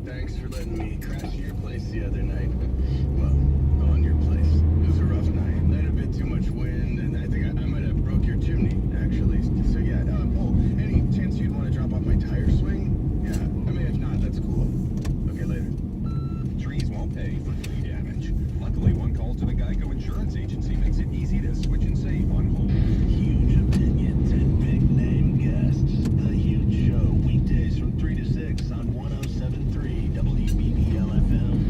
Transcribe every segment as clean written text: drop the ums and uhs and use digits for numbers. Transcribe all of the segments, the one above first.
Thanks for letting me crash your place the other night. Well, on your place. It was a rough night. Had a bit too much wind, and I think I might have broke your chimney, actually. So yeah, any chance you'd want to drop off my tire swing? Yeah, I mean, if not, that's cool. Okay, later. Trees won't pay for tree damage. Luckily, one call to the Geico Insurance Agency makes it easy to switch and save on home. Huge opinions and big name guests. The Huge Show, weekdays from 3 to 6 on 107.3 WBBL FM.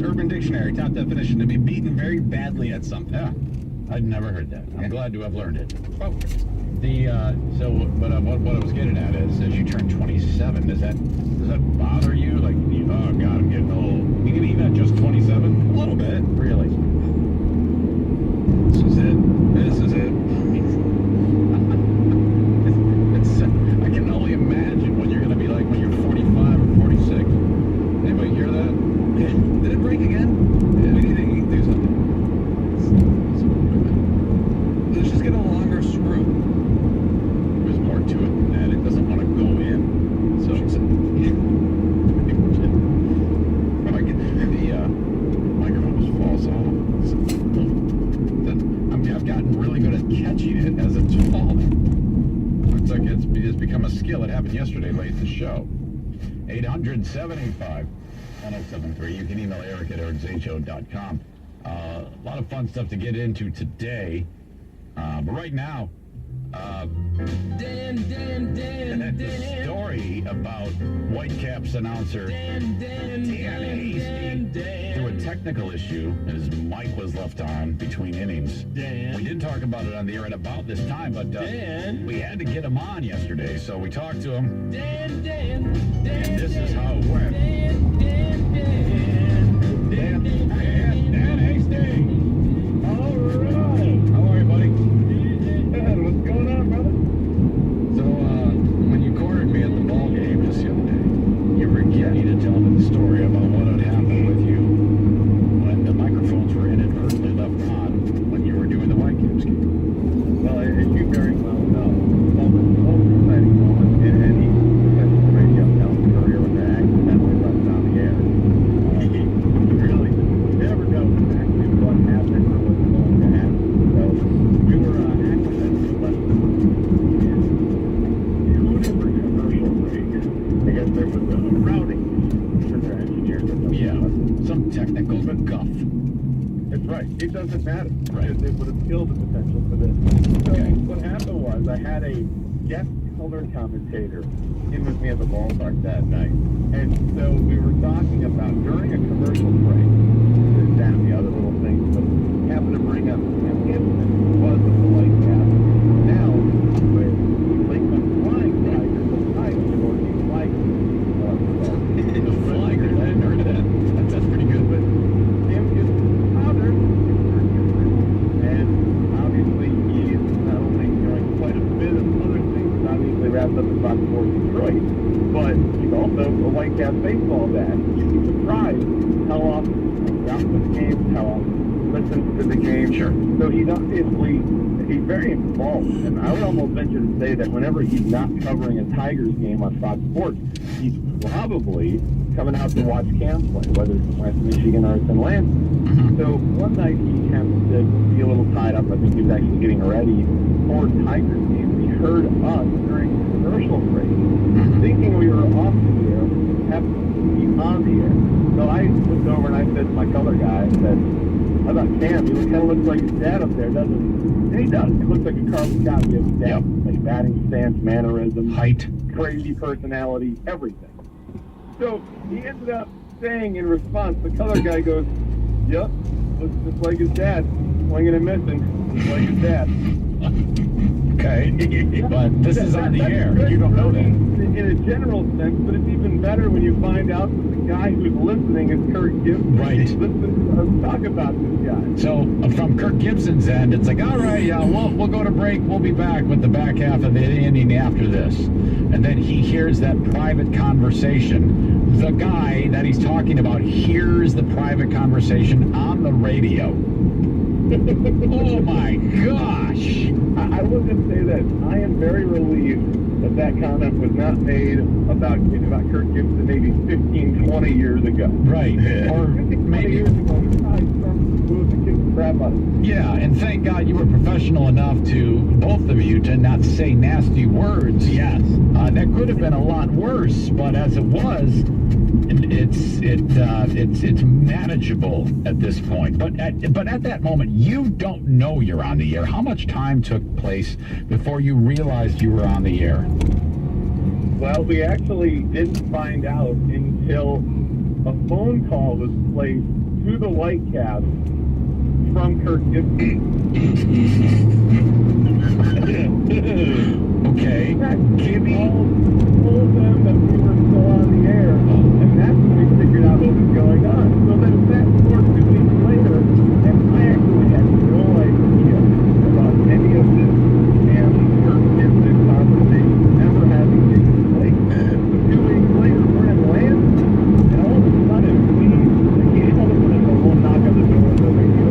Urban Dictionary, top definition, to be beaten very badly at something. Yeah, I'd never heard that. I'm glad to have learned it. Oh, What I was getting at is, as you turn 27, does that bother you? Like, oh God, I'm getting old. Even at just 27? a little bit. Really? This is it. This is it. I can only imagine what you're going to be like when you're 45 or 46. Anybody hear that? Did it break again? Yeah. We need to do something. Let's just get a longer screw. There's more to it than that. It doesn't want to go in. So the microphone was false off. I've gotten really good at catching it as it's falling. Looks like it's become a skill. It happened yesterday late in the show. 800-785-1073. You can email Eric at ericzho.com. A lot of fun stuff to get into today. But right now, the story about Whitecaps announcer Dan Hasty through a technical issue, his mic was left on between innings. We did talk about it on the air at about this time, but we had to get him on yesterday, so we talked to him. And this is how it went. Dan Hasty. All right. How are you, buddy? What's going on, brother? So, when you cornered me at the ball game just the other day, you were getting to tell me the story about what had happened with you when the microphones were inadvertently left on when you were doing the Whitecaps game. Well, as you very well know, the most exciting moment in any professional radio talent career when they're accidentally left on the air. You really never know exactly what happened or what's going to happen. So we were accidentally left on the air. Whatever commercial break. I guess there was a routing for their engineers. Yeah, some technical guff. That's right. It doesn't matter. Right. It would have killed the potential for this. So Okay. what happened was I had a guest color commentator in with me at the ballpark that night. And so we were talking about during a commercial break, this, that, and the other little things, but happened to bring up an incident was with the Whitecaps. Now, with Lakeland Flying Tigers, the Tigers or the Flyers. The Flyer, I hadn't heard of that. That's pretty good. But Jim is father, and obviously he is not only doing quite a bit of other things, obviously wrapped up in Fox Sports Detroit, but he's also a Whitecaps baseball dad. You'd be surprised how often throughout the games, how often listens to the game. Sure. So he's very involved. And I would almost venture to say that whenever he's not covering a Tigers game on Fox Sports, he's probably coming out to watch Cam play, whether it's West Michigan or it's in Lansing. So one night he happened to be a little tied up. I think he was actually getting ready for Tigers game. He heard us during commercial break, thinking we were off the air, happened to be on the air. So I looked over and I said to my color guy, I said, "How about Cam? He kind of looks like his dad up there, doesn't he?" And he does. He looks like a carbon copy of his dad. Like batting stance, mannerisms, Height. crazy personality, everything. So he ended up saying in response, the color guy goes, "Yep, looks just like his dad, swinging and missing, just like his dad." Okay. But this is on the air. Good You don't know that. in a general sense, but it's even better when you find out that the guy who's listening is Kirk Gibson. Right. Listen to us talk about this guy. So from Kirk Gibson's end, it's like, all right, yeah, we'll go to break. We'll be back with the back half of the inning after this. And then he hears that private conversation. The guy that he's talking about hears the private conversation on the radio. Oh my gosh! I will just say that I am very relieved that comment was not made about Kirk Gibson maybe 15, 20 years ago. Right. Or 15, 20 maybe. years ago, he probably started to move the kid's crap out of him. Yeah, and thank God you were professional enough to, both of you, to not say nasty words. Yes. That could have been a lot worse, but as it was, it's manageable at this point. But at that moment, you don't know you're on the air. How much time took place before you realized you were on the air? Well, we actually didn't find out until a phone call was placed to the Whitecast from Kirk Gibson. Okay. Gibby told them that we were still on the air, and that's when we figured out what was going on. So then fast forward 2 weeks later, and I actually had no idea about any of this and Kirk Gibson conversation ever having taken place. So 2 weeks later, we're in Lansing, and all of a sudden, we all of a sudden, a little knock on the door of the radio.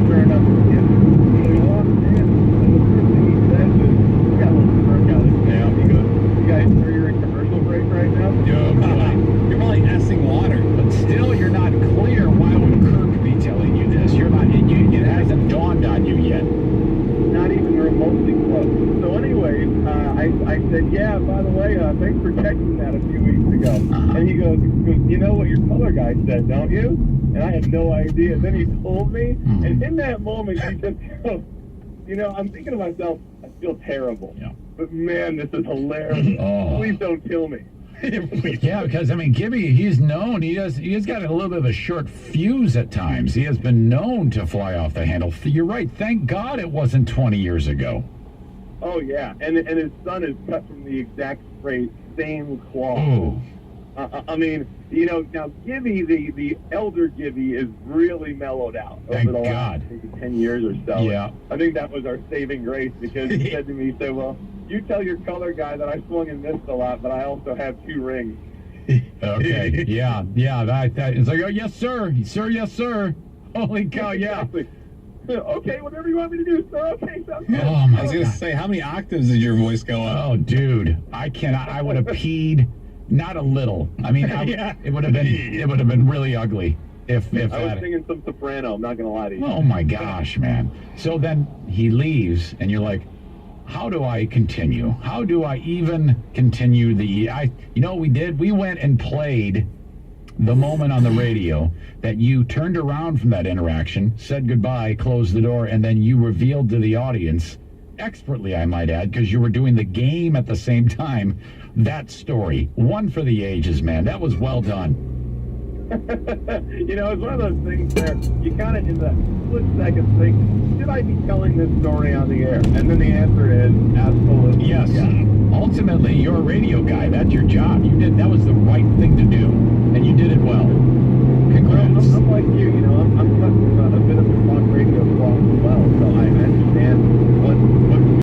Sure enough, it's Gibson. So we walked in, and the first thing he says is, "We got a little work out of this." He goes, "You guys sure you're in commercial break right now?" You're probably assing water. But still, you're not clear. Why would Kirk be telling you this? You're not. It hasn't dawned on you yet. Not even remotely close. So anyways, I said, "Yeah, by the way, thanks for checking that a few weeks ago." And he goes, "You know what your color guy said, don't you?" And I had no idea. Then he told me, and in that moment, he just goes, I'm thinking to myself, I feel terrible. Yeah. But man, this is hilarious. Oh. Please don't kill me. Yeah, because Gibby, he's known. He has got a little bit of a short fuse at times. He has been known to fly off the handle. You're right. Thank God it wasn't 20 years ago. Oh yeah, and his son is cut from the exact same cloth. Oh. I mean, now Gibby, the elder Gibby, is really mellowed out Thank over the God. last maybe 10 years or so. Yeah. I think that was our saving grace, because he said to me, well, you tell your color guy that I swung and missed a lot, but I also have 2 rings. Okay. Yeah. That it's like, oh, yes, sir. Sir, yes, sir. Holy cow, yeah. Exactly. Okay, whatever you want me to do, sir. Okay, sounds good. Oh, my I was going to God. say, how many octaves did your voice go up? Oh, dude. I cannot. I would have peed. Not a little. I mean, Yeah. it would have been really ugly if I was that. singing some soprano, I'm not going to lie to you. Oh my gosh, man. So then he leaves and you're like, how do I continue? How do I even continue we went and played the moment on the radio that you turned around from that interaction, said goodbye, closed the door, and then you revealed to the audience, expertly I might add, because you were doing the game at the same time, that story. One for the ages, man. That was well done. It's one of those things where you kind of, in the split second, think, should I be telling this story on the air? And then the answer is absolutely Yes. Ultimately, you're a radio guy. That's your job. That was the right thing to do, and you did it well. Congrats. I'm like you, I'm cut from a bit of a talk radio cloth as well, so I understand